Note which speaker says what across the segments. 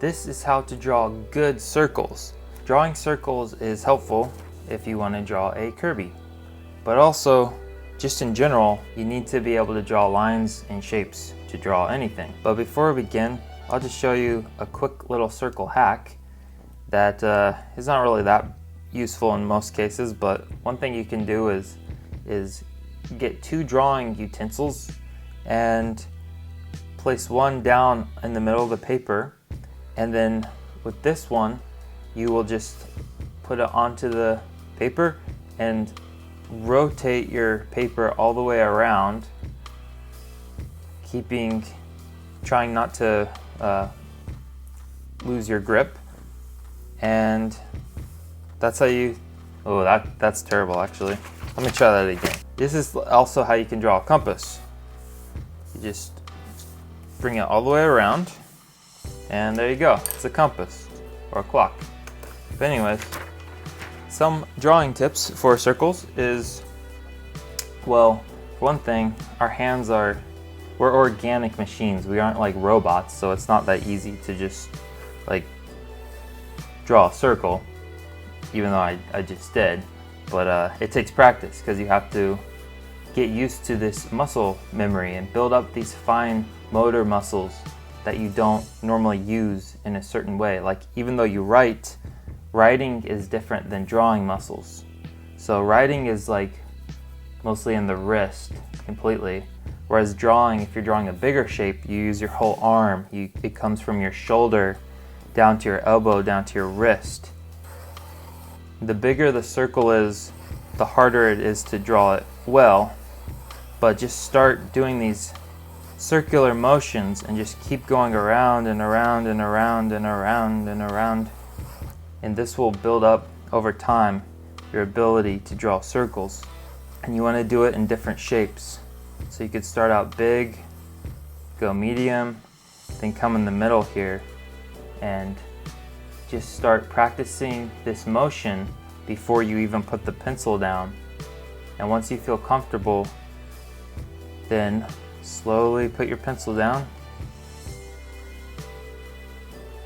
Speaker 1: This is how to draw good circles. Drawing circles is helpful if you want to draw a Kirby, but also just in general, you need to be able to draw lines and shapes to draw anything. But before we begin, I'll just show you a quick little circle hack that is not really that useful in most cases, but one thing you can do is get 2 drawing utensils and place one down in the middle of the paper, and then with this one you will just put it onto the paper and rotate your paper all the way around, trying not to lose your grip. And that's how you, that's terrible actually. Let me try that again. This is also how you can draw a compass. You just bring it all the way around, and there you go. It's a compass or a clock. But anyways, some drawing tips for circles is, well, for one thing, our hands we're organic machines. We aren't like robots, so it's not that easy to just like draw a circle, even though I just did. But it takes practice because you have to get used to this muscle memory and build up these fine motor muscles that you don't normally use in a certain way. Like even though you writing is different than drawing muscles. So writing is like mostly in the wrist completely, whereas drawing, if you're drawing a bigger shape, you use your whole arm. It comes from your shoulder down to your elbow, down to your wrist. The bigger the circle is, the harder it is to draw it well, but just start doing these circular motions and just keep going around and around and around and around and around. And this will build up over time your ability to draw circles. And you want to do it in different shapes. So you could start out big, go medium, then come in the middle here, and just start practicing this motion before you even put the pencil down. And once you feel comfortable, then slowly put your pencil down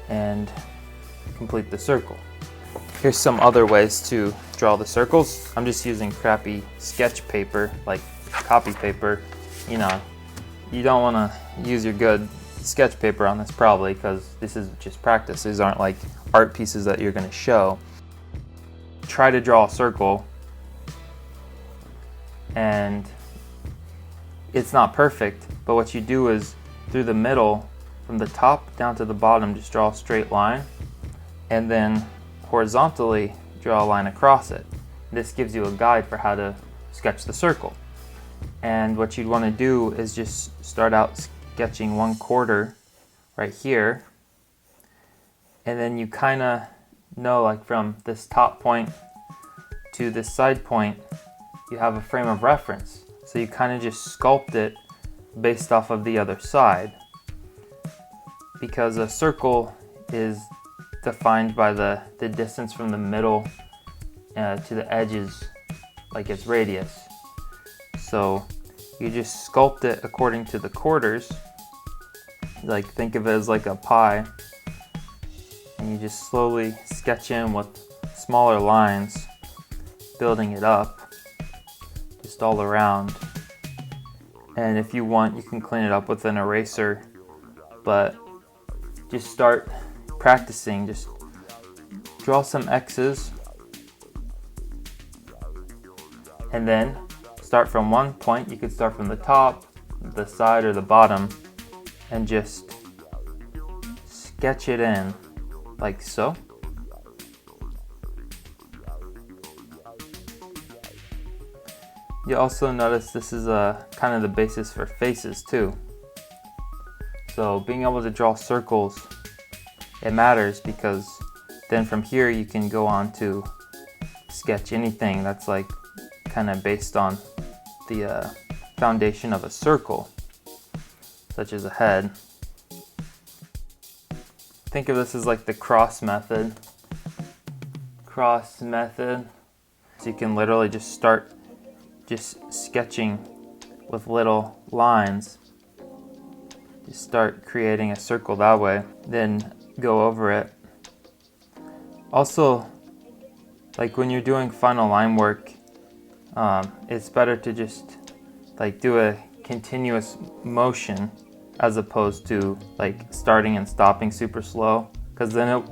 Speaker 1: and complete the circle. Here's some other ways to draw the circles. I'm just using crappy sketch paper, like copy paper. You know, you don't want to use your good sketch paper on this probably, because this is just practice. These aren't like art pieces that you're going to show. Try to draw a circle, and it's not perfect, but what you do is through the middle, from the top down to the bottom, just draw a straight line, and then horizontally draw a line across it. This gives you a guide for how to sketch the circle. And what you'd want to do is just start out sketching 1/4 right here, and then you kind of know, like from this top point to this side point, you have a frame of reference. So you kind of just sculpt it based off of the other side, because a circle is defined by the distance from the middle to the edges, like its radius. So you just sculpt it according to the quarters. Like think of it as like a pie, and you just slowly sketch in with smaller lines, building it up just all around. And if you want, you can clean it up with an eraser, but just start practicing. Just draw some X's, and then start from one point. You could start from the top, the side, or the bottom, and just sketch it in like so. You also notice this is kind of the basis for faces too. So being able to draw circles, it matters, because then from here you can go on to sketch anything that's like kind of based on the foundation of a circle, such as a head. Think of this as like the cross method. So you can literally just start just sketching with little lines. Just start creating a circle that way. Then go over it. Also, like when you're doing final line work, it's better to just like do a continuous motion as opposed to like starting and stopping super slow, because then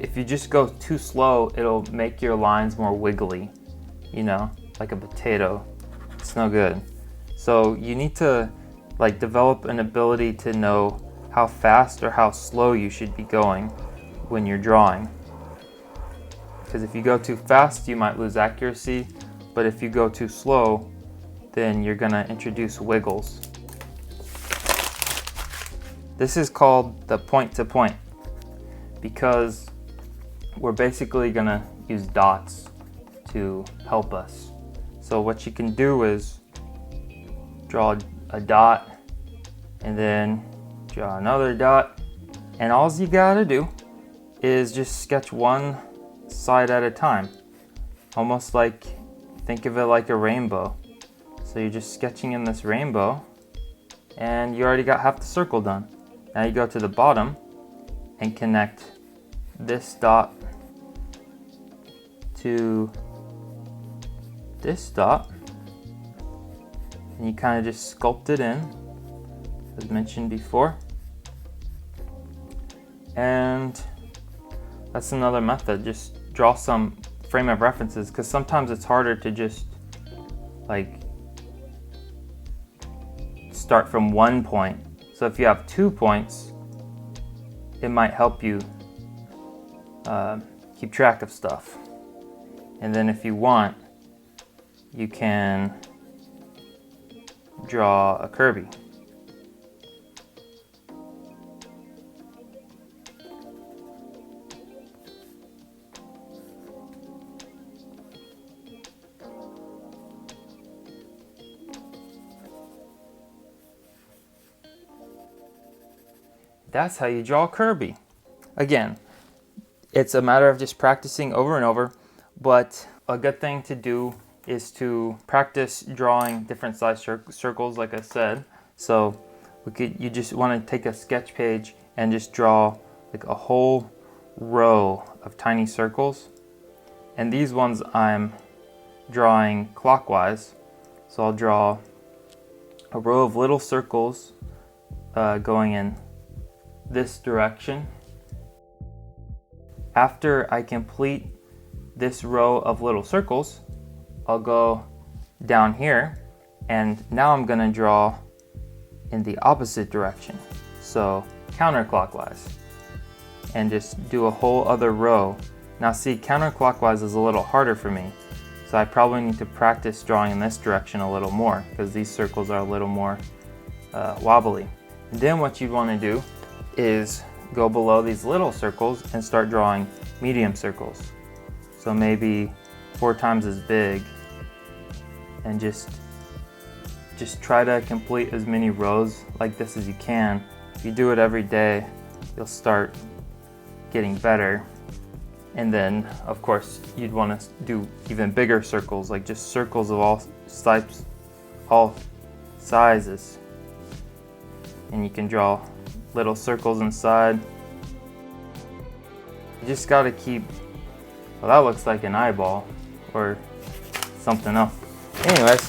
Speaker 1: if you just go too slow, it'll make your lines more wiggly, you know, like a potato. It's no good. So you need to like develop an ability to know how fast or how slow you should be going when you're drawing. Because if you go too fast, you might lose accuracy, but if you go too slow, then you're gonna introduce wiggles. This is called the point to point because we're basically gonna use dots to help us. So what you can do is draw a dot and then draw another dot, and all you gotta do is just sketch one side at a time, almost like, think of it like a rainbow. So you're just sketching in this rainbow and you already got half the circle done. Now you go to the bottom and connect this dot to this dot, and you kind of just sculpt it in as mentioned before. And that's another method. Just draw some frame of references, because sometimes it's harder to just like start from one point. So if you have 2 points, it might help you keep track of stuff. And then if you want, you can draw a Kirby. That's how you draw Kirby. Again, it's a matter of just practicing over and over, but a good thing to do is to practice drawing different size circles, like I said. So you just want to take a sketch page and just draw like a whole row of tiny circles. And these ones I'm drawing clockwise. So I'll draw a row of little circles going in this direction. After I complete this row of little circles, I'll go down here, and now I'm gonna draw in the opposite direction, so counterclockwise, and just do a whole other row. Now see, counterclockwise is a little harder for me, so I probably need to practice drawing in this direction a little more, because these circles are a little more wobbly. And then what you want to do is go below these little circles and start drawing medium circles. So maybe 4 times as big, and just try to complete as many rows like this as you can. If you do it every day, you'll start getting better. And then of course you'd want to do even bigger circles, like just circles of all types, all sizes. And you can draw little circles inside. You just got to keep, well, that looks like an eyeball or something else. Anyways,